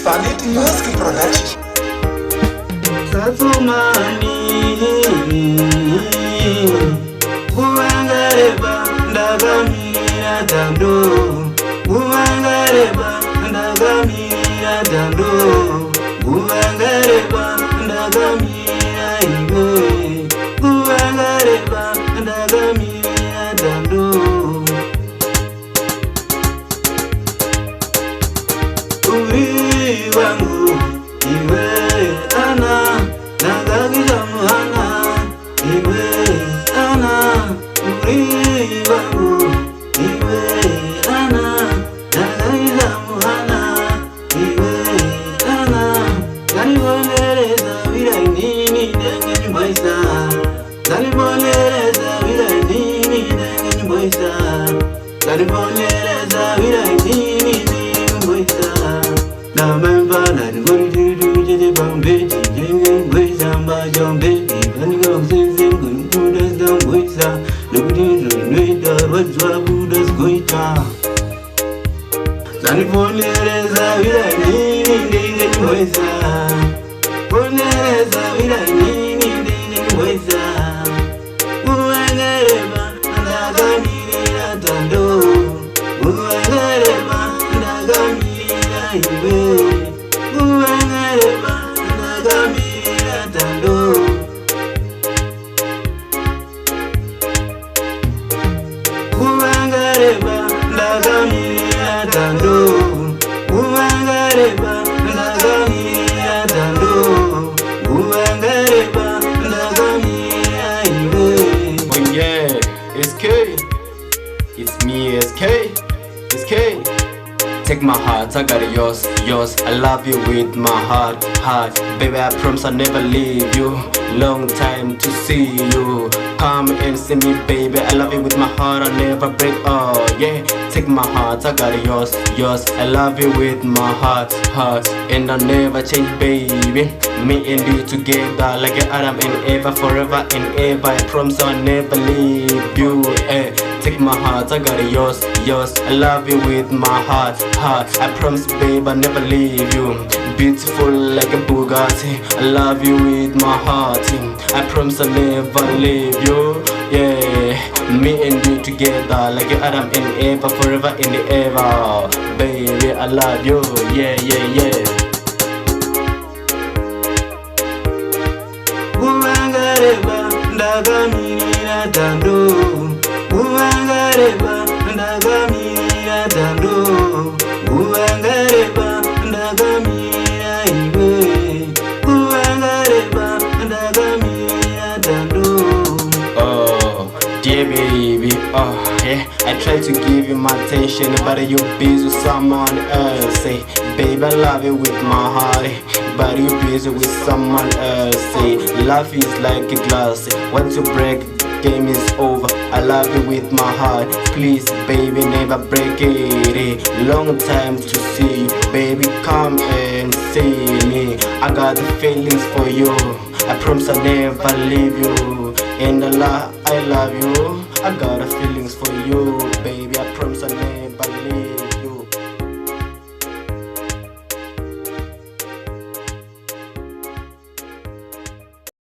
Valid Music Production. SATSOMAN Kuvangareba ndakamira tando Kuvangareba ndakamira tando Kuvangareba ndakamira iwe Kuvangareba ndakamira tando Uri wangu iwe ana nagagiza muhana iwe ana uri wangu iwe ana nagagiza muhana iwe ana nalibonereza birai nini denge nyumbaisa nalibonereza birai nini denge nyumbaisa nalibonereza birai nini nyumbaisa na memba na ngori jede bambeti jenge ngweza mbajambeti kaniga msense ngudas da ngweza lukudi nweda rwazwa budas goita zani ponereza vira nini ndenge ngweza ponereza vira nini ndenge ngweza uwengereba ndagamira tando uwengereba ndagamira iwe Kuvangareba ndakamira tando Kuvangareba ndakamira tando Kuvangareba ndakamira tando Kuvangareba ndakamira iwe. Oh yeah, it's K. It's me, it's K. It's K. Take my heart, I got it, yours, yours. I love you with my heart, heart. Baby, I promise I'll never leave you. Long time to see you. Come and see me, baby. I love you with my heart, I'll never break. Oh yeah, take my heart, I got it, yours, yours. I love you with my heart, heart. And I'll never change, baby. Me and you together like Adam and Eva, forever and ever. I promise I'll never leave you. Take my heart, I got it, yours, yours. I love you with my heart, heart. I promise, babe, I'll never leave you. Beautiful like a Bugatti. I love you with my heart. I promise I'll never leave you. Yeah, me and you together like Adam and Eva, forever and ever. Baby, I love you. Yeah, yeah, yeah. Kuvangareba ndakamira tando Kuvangareba ndakamira tando Kuvangareba ndakamira iwe Kuvangareba ndakamira tando. Oh, dear baby, oh yeah. I try to give you my attention, but you're busy with someone else. Say, baby, I love you with my heart, but you're busy with someone else. Say, love is like a glass. Once you break, game is over. I love you with my heart. Please, baby, never break it. Long time to see you, baby. Come and see me. I got the feelings for you. I promise I'll never leave you. And I love you. I got the feelings for you, baby. I promise I'll never leave you.